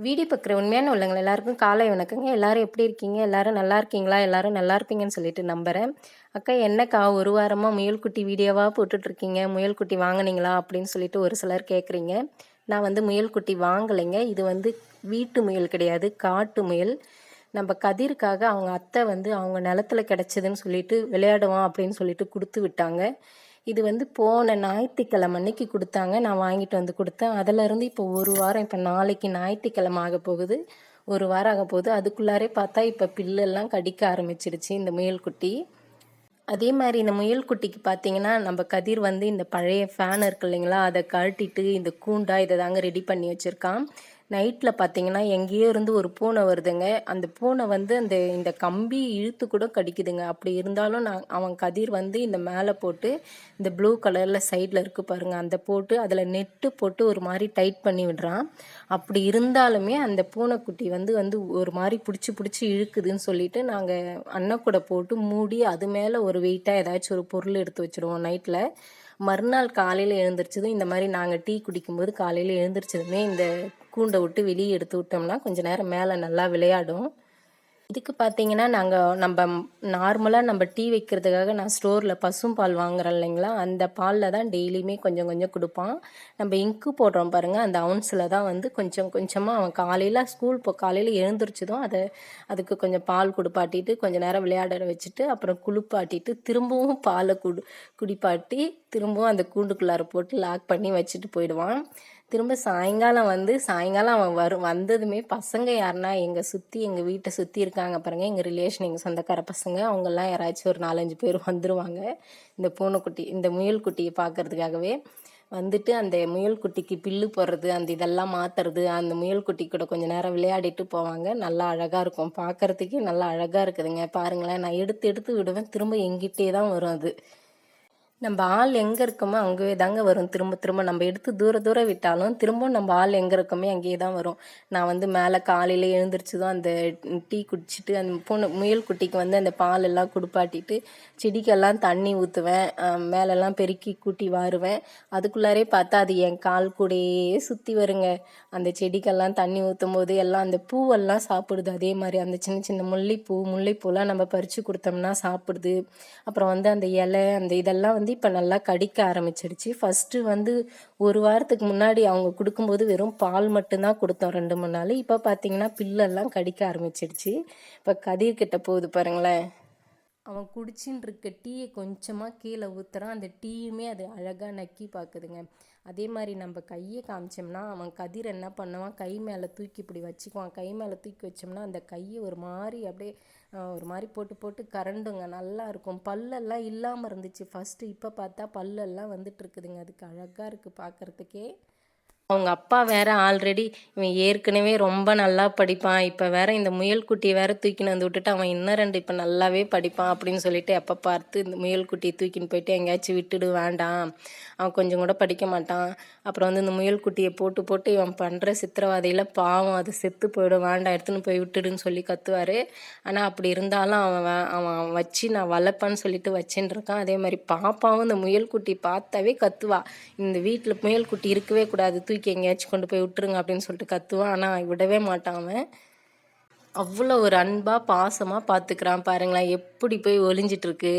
Video பார்க்குற உண்மையான உள்ளவங்க எல்லாருக்கும் காலை வணக்கங்க. எல்லாரும் எப்படி இருக்கீங்க? எல்லாரும் நல்லா இருக்கீங்களா? எல்லாரும் நல்லா இருப்பீங்கன்னு சொல்லிட்டு நம்புறேன். அக்கா என்னக்கா ஒரு வாரமா முயல்குட்டி வீடியோவா போட்டுட்ருக்கீங்க? முயல்குட்டி வாங்குனீங்களா? அப்படின்னு சொல்லிட்டு ஒரு சிலர் கேட்குறீங்க. நான் வந்து முயல்குட்டி வாங்கலைங்க. இது வந்து வீட்டு முயல் கிடையாது, காட்டு முயல். நம்ம கதிருக்காக அவங்க அத்தை வந்து அவங்க நிலத்துல கிடைச்சதுன்னு சொல்லிட்டு விளையாடுவான் அப்படின்னு சொல்லிட்டு குடுத்து விட்டாங்க. இது வந்து போன ஞாயித்துக்கிழமை அன்னைக்கு குடுத்தாங்க. நான் வாங்கிட்டு வந்து குடுத்தேன். அதுலேருந்து இப்போ 1 வாரம், இப்போ நாளைக்கு ஞாயித்துக்கிழமை ஆகப்போகுது. 1 வாரம் ஆகப்போகுது. அதுக்குள்ளாரே பார்த்தா இப்போ பில்லெல்லாம் கடிக்க ஆரம்பிச்சிருச்சு இந்த முயல்குட்டி. அதே மாரி இந்த முயல்குட்டிக்கு பார்த்தீங்கன்னா, நம்ம கதிர் வந்து இந்த பழைய ஃபேன் இருக்கு இல்லைங்களா? அத கழட்டிட்டு இந்த கூண்டா இத தாங்க ரெடி பண்ணி வச்சிருக்கான். நைட்ல பார்த்தீங்கன்னா, எங்கேயோ இருந்து ஒரு பூனை வருதுங்க. அந்த பூனை வந்து இந்த கம்பி இழுத்து கூட கடிக்குதுங்க. அப்படி இருந்தாலும் அவன் கதிர் வந்து இந்த மேல போட்டு, இந்த ப்ளூ கலர்ல சைட்ல இருக்கு பாருங்க, அந்த போட்டு அதில நெட்டு போட்டு ஒரு மாரி டைட் பண்ணி விடுறான். அப்படி இருந்தாலுமே அந்த பூனைக்குட்டி வந்து வந்து ஒரு மாரி புடிச்சு புடிச்சு இழுக்குதுன்னு சொல்லிட்டு, நாங்க அன்னக்கூட போட்டு மூடி அது மேல ஒரு வெயிட்டா ஏதாச்சும் ஒரு பொருள் எடுத்து வச்சுருவோம் நைட்ல. மறுநாள் காலையில எழுந்திரிச்சதும் இந்த மாரி நாங்க டீ குடிக்கும்போது காலையில எழுந்திரிச்சதுமே இந்த கூண்ட விட்டு வெளிய எடுத்து விட்டோம்னா, கொஞ்ச நேரம் மேல நல்லா விளையாடும். இதுக்கு பார்த்தீங்கன்னா, நம்ப நார்மலா நம்ப டீ வைக்கிறதுக்காக நான் ஸ்டோர்ல பசும்பால் வாங்குறேன் இல்லைங்களா? அந்த பால்ல தான் டெய்லியுமே கொஞ்சம் கொஞ்சம் குடுப்பான். நம்ப இங்க்கு போடுறோம் பாருங்க, அந்த அவுன்ஸ்ல தான் வந்து கொஞ்சம் கொஞ்சமா அவன் காலையில காலையில எழுந்திரிச்சதும் அதுக்கு கொஞ்சம் பால் குடுப்பாட்டிட்டு, கொஞ்ச நேரம் விளையாட வச்சுட்டு, அப்புறம் குளிப்பாட்டிட்டு, திரும்பவும் பால குடிப்பாட்டி, திரும்பவும் அந்த கூண்டுக்குள்ளார போட்டு லாக் பண்ணி வச்சுட்டு போயிடுவான். திரும்ப சாயங்காலம் அவன் வந்ததுமே பசங்க யாருன்னா எங்க வீட்டை சுற்றி இருக்காங்க பாருங்க, எங்கள் ரிலேஷன், எங்கள் சொந்தக்கார பசங்க, அவங்கெல்லாம் யாராச்சும் ஒரு 4, 5 பேர் வந்துருவாங்க. இந்த முயல் குட்டியை பார்க்கறதுக்காகவே வந்துட்டு அந்த முயல் குட்டிக்கு பில்லு போடுறது, அந்த இதெல்லாம் மாத்துறது, அந்த முயல் குட்டி கூட கொஞ்ச நேரம் விளையாடிட்டு போவாங்க. நல்லா அழகா இருக்கும். பார்க்கறதுக்கே நல்லா அழகா இருக்குதுங்க. பாருங்களேன், நான் எடுத்து எடுத்து விடுவேன். திரும்ப எங்கிட்டே தான் வரும் அது. நம்ம ஆள் எங்கே இருக்கோமோ அங்கேயே தாங்க வரும். திரும்ப திரும்ப நம்ம எடுத்து தூர தூரம் விட்டாலும் திரும்பவும் நம்ம ஆள் எங்கே இருக்கோமே அங்கேயே தான் வரும். நான் வந்து மேலே காலையில் எழுந்திரிச்சதும் அந்த டீ குடிச்சிட்டு அந்த முயல் குட்டிக்கு வந்து அந்த பால் எல்லாம் குடுப்பாட்டிட்டு செடிக்கெல்லாம் தண்ணி ஊற்றுவேன். மேலெல்லாம் பெருக்கி கூட்டி வாருவேன். அதுக்குள்ளாரே பார்த்தா அது என் கால் கூடயே சுற்றி வருங்க. அந்த செடிக்கெல்லாம் தண்ணி ஊற்றும் போது எல்லாம் அந்த பூவெல்லாம் சாப்பிடுது. அதே மாதிரி அந்த சின்ன சின்ன முல்லைப்பூலாம் நம்ம பறித்து கொடுத்தோம்னா சாப்பிடுது. அப்புறம் வந்து அந்த இலை அந்த இதெல்லாம் வந்து இப்போ நல்லா கடிக்க ஆரம்பிச்சிடுச்சு. ஃபஸ்ட்டு வந்து 1 வாரத்துக்கு முன்னாடி அவங்க கொடுக்கும்போது வெறும் பால் மட்டும்தான் கொடுத்தோம் 2, 3 நாள். இப்போ பார்த்தீங்கன்னா பில்லெல்லாம் கடிக்க ஆரம்பிச்சிடுச்சு. இப்போ கதிர்கிட்ட போகுது பாருங்களேன். அவன் குடிச்சின்னு இருக்க டீயை கொஞ்சமாக கீழே ஊற்றுறான். அந்த டீயுமே அது அழகாக நக்கி பார்க்குதுங்க. அதே மாதிரி நம்ம கையை காமிச்சோம்னா அவன் கதிர் என்ன பண்ணுவான், கை மேலே தூக்கி இப்படி வச்சுக்குவான். கை மேலே தூக்கி வச்சோம்னா அந்த கையை ஒரு மாதிரி அப்படியே ஒரு மாதிரி போட்டு போட்டு கரண்டுங்க, நல்லா இருக்கும். பல்லெல்லாம் இல்லாமல் இருந்துச்சு ஃபஸ்ட்டு. இப்போ பார்த்தா பல்லெல்லாம் வந்துட்டு இருக்குதுங்க. அதுக்கு அழகாக இருக்குது பார்க்குறதுக்கே. அவங்க அப்பா வேற ஆல்ரெடி இவன் ஏற்கனவே ரொம்ப நல்லா படிப்பான். இப்போ வேற இந்த முயல் குட்டியை வேற தூக்கின்னு வந்து விட்டுட்டு அவன் இன்னும் 2 இப்போ நல்லாவே படிப்பான் அப்படின்னு சொல்லிட்டு எப்போ பார்த்து இந்த முயல் குட்டியை தூக்கின்னு போயிட்டு எங்கேயாச்சும் விட்டுடு, வேண்டாம் அவன் கொஞ்சம் கூட படிக்க மாட்டான். அப்புறம் வந்து இந்த முயல் குட்டியை போட்டு போட்டு இவன் பண்ணுற சித்திரவதையில் பாவம் அது செத்து போயிடும், வேண்டாம் எடுத்துன்னு போய் விட்டுடுன்னு சொல்லி கத்துவார். ஆனால் அப்படி இருந்தாலும் அவன் வச்சு நான் வளர்ப்பேன்னு சொல்லிட்டு வச்சுன்னு இருக்கான். அதே மாதிரி பாப்பாவும் இந்த முயல் குட்டி பார்த்தாவே கத்துவா, இந்த வீட்டில் முயல் குட்டி இருக்கவே கூடாது, தூக்கி எங்கேயாச்சும் கொண்டு போய் விட்டுருங்க அப்படின்னு சொல்லிட்டு கத்துவான். ஆனால் விடவே மாட்டான் அவன். அவ்வளோ ஒரு அன்பாக பாசமாக பார்த்துக்கிறான் பாருங்களேன், எப்படி போய் ஒளிஞ்சிட்ருக்கு.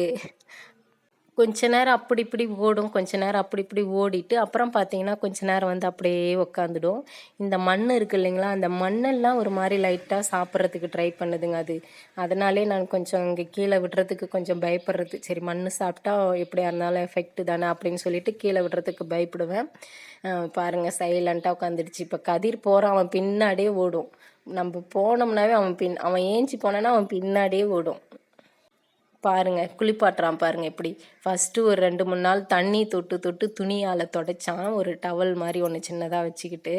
கொஞ்ச நேரம் அப்படி இப்படி ஓடும், கொஞ்ச நேரம் அப்படி இப்படி ஓடிட்டு அப்புறம் பார்த்தீங்கன்னா கொஞ்ச நேரம் வந்து அப்படியே உக்காந்துடும். இந்த மண் இருக்குது இல்லைங்களா, அந்த மண்ணெல்லாம் ஒரு மாதிரி லைட்டாக சாப்பிட்றதுக்கு ட்ரை பண்ணுதுங்க அது. அதனாலே நான் கொஞ்சம் இங்கே கீழே விடுறதுக்கு கொஞ்சம் பயப்படுறது. சரி, மண் சாப்பிட்டா எப்படியா இருந்தாலும் எஃபெக்ட் தானே அப்படின்னு சொல்லிட்டு கீழே விடுறதுக்கு பயப்படுவேன். பாருங்கள், சைலண்ட்டாக உட்காந்துடுச்சு. இப்போ கதிர் போகிறான், அவன் பின்னாடியே ஓடும். நம்ம போனோம்னாவே அவன் ஏஞ்சி போனான்னா அவன் பின்னாடியே ஓடும். பாருங்க, குளிப்பாட்டுறான் பாருங்க எப்படி. ஃபஸ்ட்டு ஒரு 2, 3 நாள் தண்ணி தொட்டு தொட்டு துணியால் துடைச்சான், ஒரு டவல் மாதிரி ஒன்று சின்னதாக வச்சுக்கிட்டு.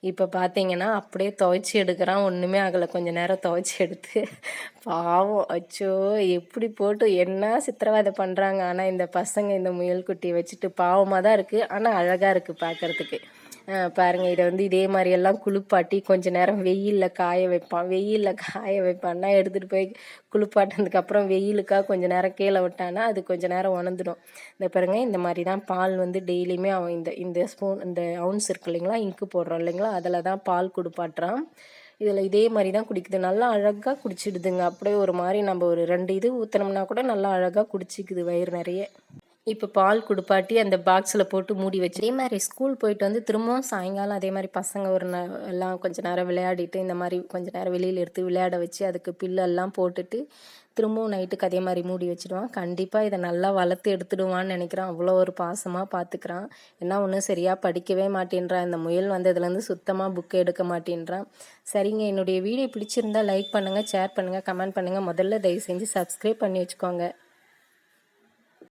இப்போ பார்த்தீங்கன்னா அப்படியே துவைச்சி எடுக்கிறான், ஒன்றுமே ஆகலை. கொஞ்சம் நேரம் துவைச்சி எடுத்து பாவம், அச்சோ எப்படி போட்டு என்ன சித்திரவதை பண்ணுறாங்க. ஆனால் இந்த பசங்க இந்த முயல் குட்டியை வச்சுட்டு பாவமாக தான் இருக்குது, ஆனால் அழகாக இருக்குது பார்க்குறதுக்கு. பாருங்க இத வந்து இதே மாரியெல்லாம் குளிப்பாட்டி கொஞ்ச நேரம் வெயில்ல காய வைப்பான். வெயில்ல காய வைப்பான்னா, எடுத்துட்டு போய் குளிப்பாட்டுனதுக்கப்புறம் வெயிலுக்கா கொஞ்ச நேரம் கீழ விட்டான்னா, அது கொஞ்ச நேரம் உணர்ந்துடும். இந்த பாருங்க இந்த மாரி தான் பால் வந்து டெய்லியுமே அவன் இந்த இந்த ஸ்பூன் இந்த அவுன்ஸ் இருக்கு இல்லைங்களா? இங்க்கு போடுறோம் இல்லைங்களா? அதில தான் பால் குடுப்பாட்டுறான். இதில இதே மாரி தான் குடிக்குது. நல்லா அழகா குடிச்சிடுதுங்க. அப்படியே ஒரு மாரி நம்ம ஒரு 2 இது ஊத்துனோம்னா கூட நல்லா அழகா குடிச்சிக்குது வயிறு நெறைய. இப்ப பால் குடுப்பாட்டி அந்த பாக்ஸ்ல போட்டு மூடி வச்சு அதே மாரி ஸ்கூல் போயிட்டு வந்து திரும்பவும் சாயங்காலம் அதே மாரி பசங்க ஒரு எல்லாம் கொஞ்ச நேரம் விளையாடிட்டு, இந்த மாரி கொஞ்ச நேரம் வெளியில எடுத்து விளையாட வச்சு, அதுக்கு பில்லெல்லாம் போட்டுட்டு, திரும்பவும் நைட்டுக்கு அதே மாரி மூடி வச்சுடுவான். கண்டிப்பா இத நல்லா வளர்த்து எடுத்துடுவான்னு நெனைக்கிறேன். அவ்வளோ ஒரு பாசமா பார்த்துக்கிறான். என்ன ஒண்ணும் சரியா படிக்கவே மாட்டேன்றான். இந்த முயல் வந்ததுலேருந்து சுத்தமா புக் எடுக்க மாட்டேன்றான். சரிங்க, என்னுடைய வீடியோ பிடிச்சிருந்தா லைக் பண்ணுங்க, ஷேர் பண்ணுங்க, கமெண்ட் பண்ணுங்க. முதல்ல தயவு செஞ்சு சப்ஸ்கிரைப் பண்ணி வச்சுக்கோங்க.